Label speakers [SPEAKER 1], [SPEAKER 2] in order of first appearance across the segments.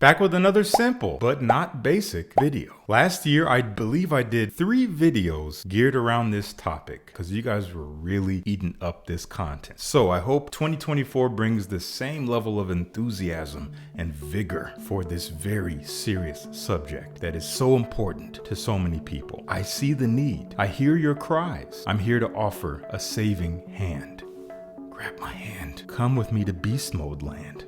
[SPEAKER 1] Back with another simple, but not basic video. Last year, I believe I did 3 videos geared around this topic because you guys were really eating up this content. So I hope 2024 brings the same level of enthusiasm and vigor for this very serious subject that is so important to so many people. I see the need. I hear your cries. I'm here to offer a saving hand. Grab my hand. Come with me to beast mode land.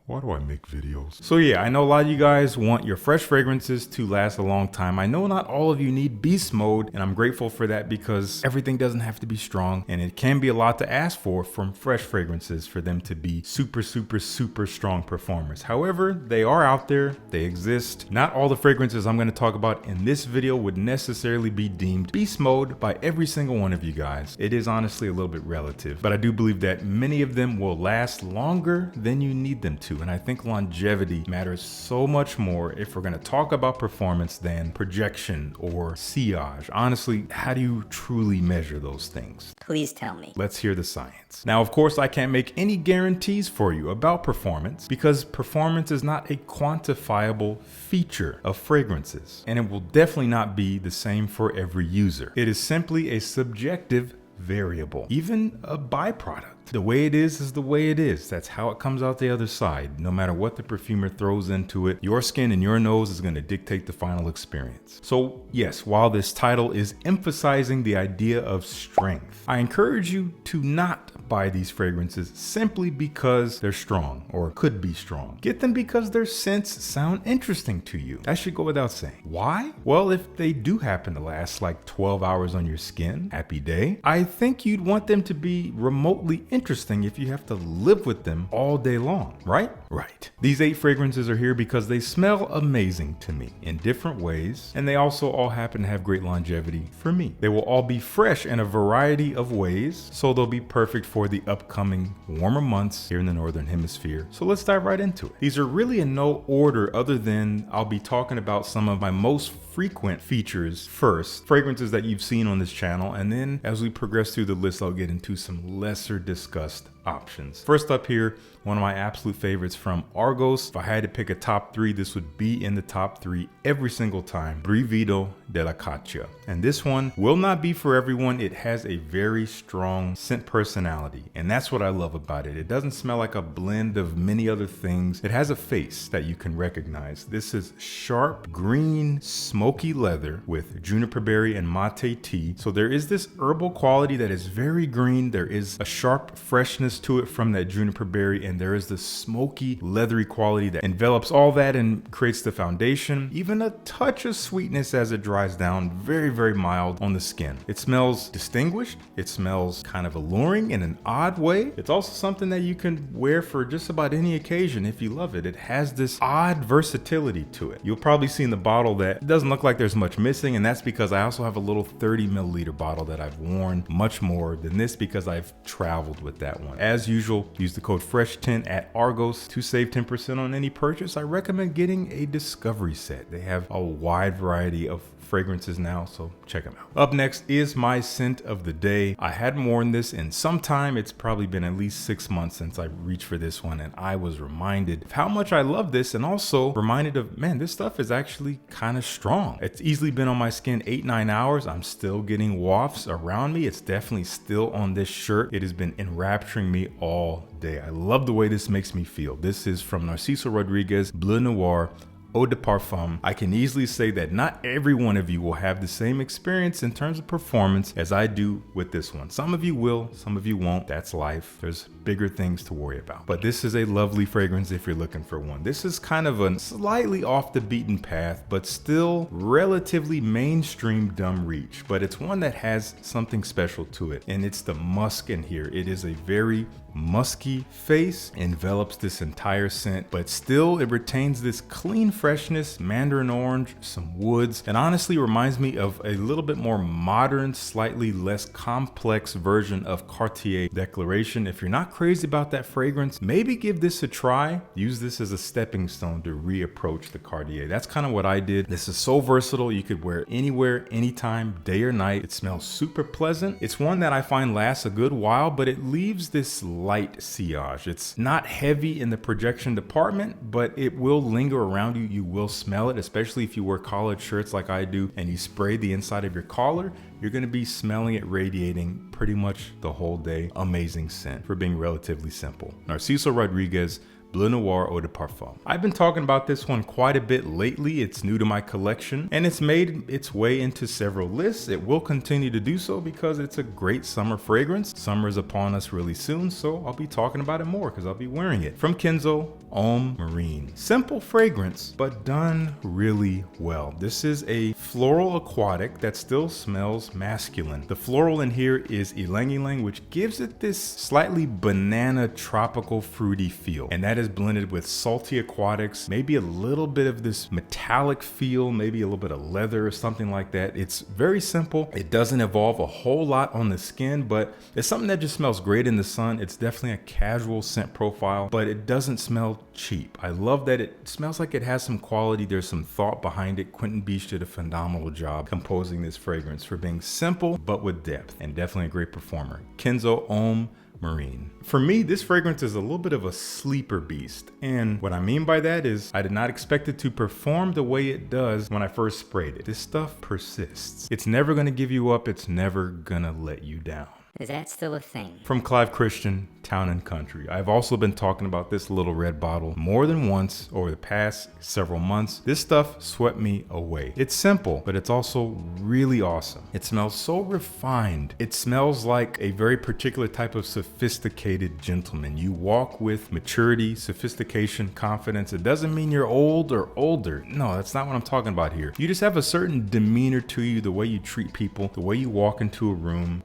[SPEAKER 1] Why do I make videos? So yeah, I know a lot of you guys want your fresh fragrances to last a long time. I know not all of you need beast mode, and I'm grateful for that because everything doesn't have to be strong, and it can be a lot to ask for from fresh fragrances for them to be super strong performers. However, they are out there, they exist. Not all the fragrances I'm going to talk about in this video would necessarily be deemed beast mode by every single one of you guys. It is honestly a little bit relative, but I do believe that many of them will last longer than you need them to. And I think longevity matters so much more if we're going to talk about performance than projection or sillage. Honestly, how do you truly measure those things?
[SPEAKER 2] Please tell me.
[SPEAKER 1] Let's hear the science. Now, of course, I can't make any guarantees for you about performance because performance is not a quantifiable feature of fragrances, and it will definitely not be the same for every user. It is simply a subjective variable, even a byproduct. The way it is the way it is. That's how it comes out the other side. No matter what the perfumer throws into it, your skin and your nose is going to dictate the final experience. So yes, while this title is emphasizing the idea of strength, I encourage you to not buy these fragrances simply because they're strong or could be strong. Get them because their scents sound interesting to you. That should go without saying. Why? Well, if they do happen to last like 12 hours on your skin, happy day, I think you'd want them to be remotely interesting if you have to live with them all day long, right? Right. These 8 fragrances are here because they smell amazing to me in different ways, and they also all happen to have great longevity for me. They will all be fresh in a variety of ways, so they'll be perfect for the upcoming warmer months here in the Northern Hemisphere. So let's dive right into it. These are really in no order other than I'll be talking about some of my most frequent features first, fragrances that you've seen on this channel, and then as we progress through the list, I'll get into some lesser discussed options. First up here, one of my absolute favorites from Argos. If I had to pick a top 3, this would be in the top 3 every single time. Brivido, Della Caccia. And this one will not be for everyone. It has a very strong scent personality, and that's what I love about it. It doesn't smell like a blend of many other things. It has a face that you can recognize. This is sharp green smoky leather with juniper berry and mate tea. So there is this herbal quality that is very green. There is a sharp freshness to it from that juniper berry, and there is the smoky leathery quality that envelops all that and creates the foundation. Even a touch of sweetness as it dries down, very mild on the skin. It smells distinguished. It smells kind of alluring in an odd way. It's also something that you can wear for just about any occasion if you love it. It has this odd versatility to it. You'll probably see in the bottle that it doesn't look like there's much missing, and that's because I also have a little 30 milliliter bottle that I've worn much more than this because I've traveled with that one. As usual, use the code FRESH10 at Argos to save 10% on any purchase. I recommend getting a discovery set. They have a wide variety of fragrances now, so check them out. Up next is my scent of the day. I hadn't worn this in some time. It's probably been at least 6 months since I reached for this one, and I was reminded of how much I love this, and also reminded of, man, this stuff is actually kind of strong. It's easily been on my skin 8-9 hours. I'm still getting wafts around me. It's definitely still on this shirt. It has been enrapturing me all day. I love the way this makes me feel. This is from Narciso Rodriguez, Bleu Noir, Eau de Parfum. I can easily say that not every one of you will have the same experience in terms of performance as I do with this one. Some of you will, some of you won't. That's life. There's bigger things to worry about. But this is a lovely fragrance if you're looking for one. This is kind of a slightly off the beaten path, but still relatively mainstream dumb reach. But it's one that has something special to it, and it's the musk in here. It is a very musky face, envelops this entire scent, but still it retains this clean freshness, mandarin orange, some woods, and honestly reminds me of a little bit more modern, slightly less complex version of Cartier Declaration. If you're not crazy about that fragrance, maybe give this a try. Use this as a stepping stone to reapproach the Cartier. That's kind of what I did. This is so versatile. You could wear it anywhere, anytime, day or night. It smells super pleasant. It's one that I find lasts a good while, but it leaves this light sillage. It's not heavy in the projection department, but it will linger around you. You will smell it, especially if you wear collared shirts like I do and you spray the inside of your collar. You're going to be smelling it radiating pretty much the whole day. Amazing scent for being relatively simple. Narciso Rodriguez, Bleu Noir Eau de Parfum. I've been talking about this one quite a bit lately. It's new to my collection and it's made its way into several lists. It will continue to do so because it's a great summer fragrance. Summer is upon us really soon, so I'll be talking about it more because I'll be wearing it. From Kenzo, Homme Marine. Simple fragrance, but done really well. This is a floral aquatic that still smells masculine. The floral in here is ylang ylang, which gives it this slightly banana tropical fruity feel. And that is blended with salty aquatics, maybe a little bit of this metallic feel, maybe a little bit of leather or something like that. It's very simple. It doesn't evolve a whole lot on the skin, but it's something that just smells great in the sun. It's definitely a casual scent profile, but it doesn't smell cheap. I love that it smells like it has some quality. There's some thought behind it. Quentin Beach did a phenomenal job composing this fragrance for being simple, but with depth, and definitely a great performer. Kenzo Homme Marine. For me, this fragrance is a little bit of a sleeper beast. And what I mean by that is I did not expect it to perform the way it does when I first sprayed it. This stuff persists. It's never going to give you up. It's never going to let you down.
[SPEAKER 2] Is that still a thing?
[SPEAKER 1] From Clive Christian, Town and Country. I've also been talking about this little red bottle more than once over the past several months. This stuff swept me away. It's simple, but it's also really awesome. It smells so refined. It smells like a very particular type of sophisticated gentleman. You walk with maturity, sophistication, confidence. It doesn't mean you're old or older. No, that's not what I'm talking about here. You just have a certain demeanor to you, the way you treat people, the way you walk into a room.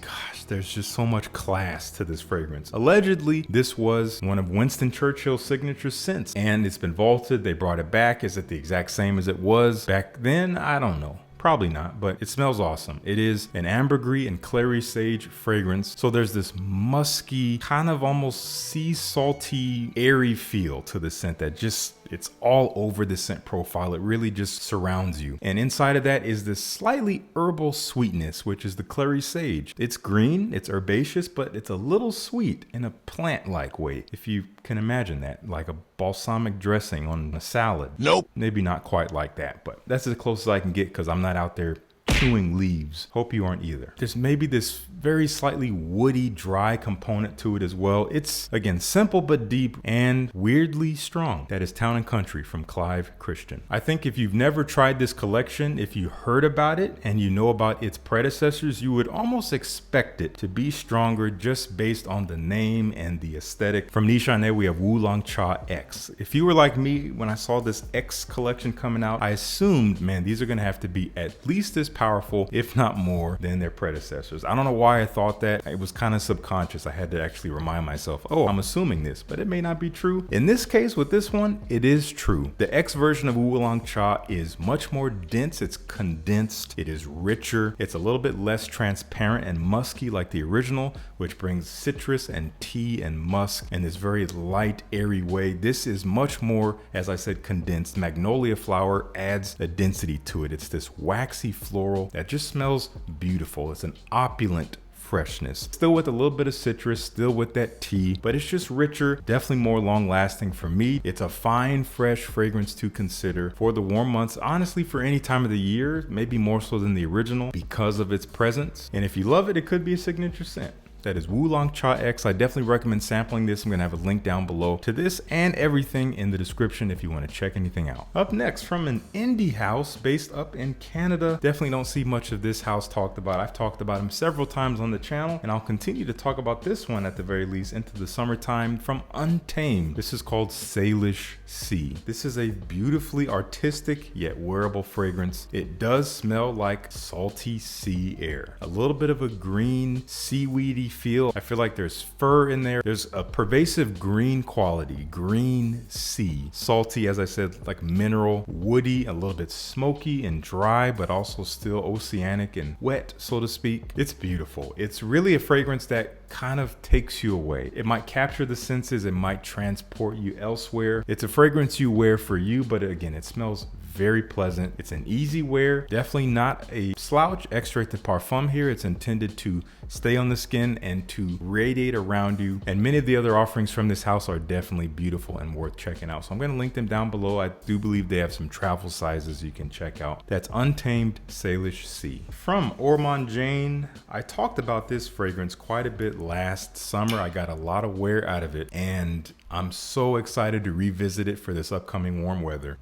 [SPEAKER 1] Gosh, there's just so much class to this fragrance. Allegedly, this was one of Winston Churchill's signature scents, and it's been vaulted. They brought it back. Is it the exact same as it was back then? I don't know. Probably not, but it smells awesome. It is an ambergris and clary sage fragrance. So there's this musky, kind of almost sea salty, airy feel to the scent that just, it's all over the scent profile. It really just surrounds you. And inside of that is this slightly herbal sweetness, which is the clary sage. It's green, it's herbaceous, but it's a little sweet in a plant-like way, if you can imagine that, like a balsamic dressing on a salad. Nope. Maybe not quite like that, but that's as close as I can get because I'm not out there chewing leaves. Hope you aren't either. There's maybe this very slightly woody, dry component to it as well. It's, again, simple but deep and weirdly strong. That is Town and Country from Clive Christian. I think if you've never tried this collection, if you heard about it and you know about its predecessors, you would almost expect it to be stronger just based on the name and the aesthetic. From Nishane, we have Wulong Cha X. If you were like me, when I saw this X collection coming out, I assumed, man, these are gonna have to be at least as powerful, if not more, than their predecessors. I don't know why I thought that. It was kind of subconscious. I had to actually remind myself, oh, I'm assuming this, but it may not be true. In this case, with this one, it is true. The X version of Wulong Cha is much more dense. It's condensed. It is richer. It's a little bit less transparent and musky like the original, which brings citrus and tea and musk in this very light, airy way. This is much more, as I said, condensed. Magnolia flower adds a density to it. It's this waxy floral that just smells beautiful. It's an opulent freshness, still with a little bit of citrus, still with that tea, but it's just richer, definitely more long lasting for me. It's a fine, fresh fragrance to consider for the warm months, honestly, for any time of the year, maybe more so than the original because of its presence. And if you love it, it could be a signature scent. That is Wulong Cha X. I definitely recommend sampling this. I'm going to have a link down below to this and everything in the description if you want to check anything out. Up next, from an indie house based up in Canada. Definitely don't see much of this house talked about. I've talked about him several times on the channel, and I'll continue to talk about this one at the very least into the summertime. From Untamed. This is called Salish Sea. This is a beautifully artistic yet wearable fragrance. It does smell like salty sea air. A little bit of a green, seaweedy woodsy feel. I feel like there's fur in there. There's a pervasive green quality, green sea. Salty, as I said, like mineral, woody, a little bit smoky and dry, but also still oceanic and wet, so to speak. It's beautiful. It's really a fragrance that kind of takes you away. It might capture the senses. It might transport you elsewhere. It's a fragrance you wear for you, but again, it smells very pleasant. It's an easy wear, definitely not a slouch. Extrait de parfum here. It's intended to stay on the skin and to radiate around you. And many of the other offerings from this house are definitely beautiful and worth checking out. So I'm going to link them down below. I do believe they have some travel sizes you can check out. That's Untamed Salish Sea. From Ormonde Jayne, I talked about this fragrance quite a bit last summer. I got a lot of wear out of it, and I'm so excited to revisit it for this upcoming warm weather,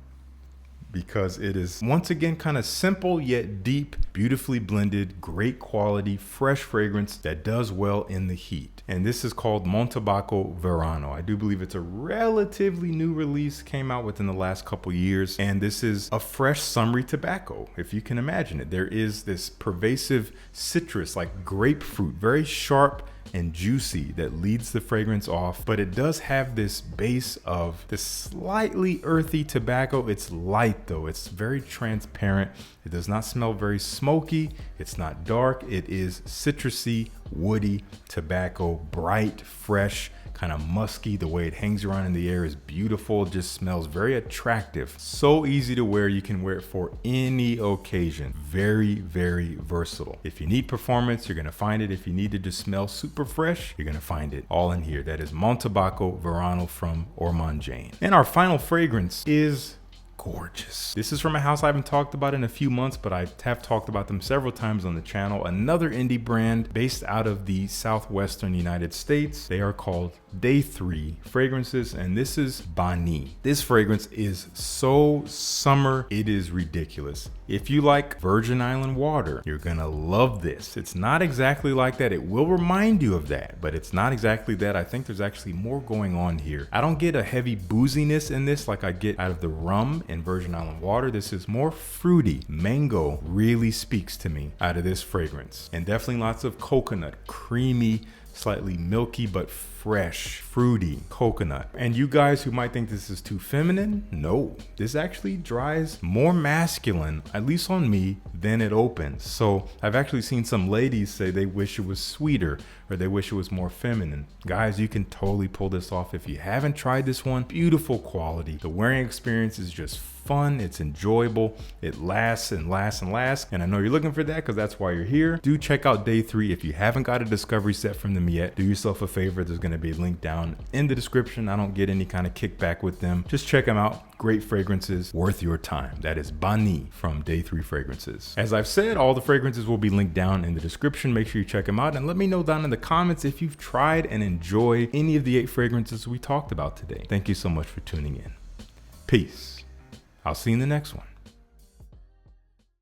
[SPEAKER 1] because it is once again kind of simple yet deep, beautifully blended, great quality, fresh fragrance that does well in the heat. And this is called Montabaco Verano. I do believe it's a relatively new release, came out within the last couple years. And this is a fresh summery tobacco, if you can imagine it. There is this pervasive citrus like grapefruit, very sharp and juicy, that leads the fragrance off, but it does have this base of this slightly earthy tobacco. It's light though, it's very transparent. It does not smell very smoky. It's not dark. It is citrusy, woody tobacco, bright, fresh, kind of musky. The way it hangs around in the air is beautiful. It just smells very attractive. So easy to wear. You can wear it for any occasion. Very, very versatile. If you need performance, you're going to find it. If you need to just smell super fresh, you're going to find it all in here. That is Montabaco Verano from Ormonde Jayne. And our final fragrance is gorgeous. This is from a house I haven't talked about in a few months, but I have talked about them several times on the channel. Another indie brand based out of the southwestern United States. They are called Day 3 Fragrances, and this is Bani. This fragrance is so summer, it is ridiculous. If you like Virgin Island water, you're gonna love this. It's not exactly like that. It will remind you of that, but it's not exactly that. I think there's actually more going on here. I don't get a heavy booziness in this like I get out of the rum in Virgin Island water. This is more fruity. Mango really speaks to me out of this fragrance, and definitely lots of coconut, creamy, slightly milky, but fresh, fruity coconut. And you guys who might think this is too feminine, no, this actually dries more masculine, at least on me, than it opens. So I've actually seen some ladies say they wish it was sweeter or they wish it was more feminine. Guys, you can totally pull this off if you haven't tried this one. Beautiful quality. The wearing experience is just fun. It's enjoyable. It lasts and lasts and lasts. And I know you're looking for that because that's why you're here. Do check out Day 3. If you haven't got a discovery set from them yet, do yourself a favor. There's going to be a link down in the description. I don't get any kind of kickback with them. Just check them out. Great fragrances, worth your time. That is Bani from Day 3 Fragrances. As I've said, all the fragrances will be linked down in the description. Make sure you check them out and let me know down in the comments if you've tried and enjoyed any of the 8 fragrances we talked about today. Thank you so much for tuning in. Peace. I'll see you in the next one.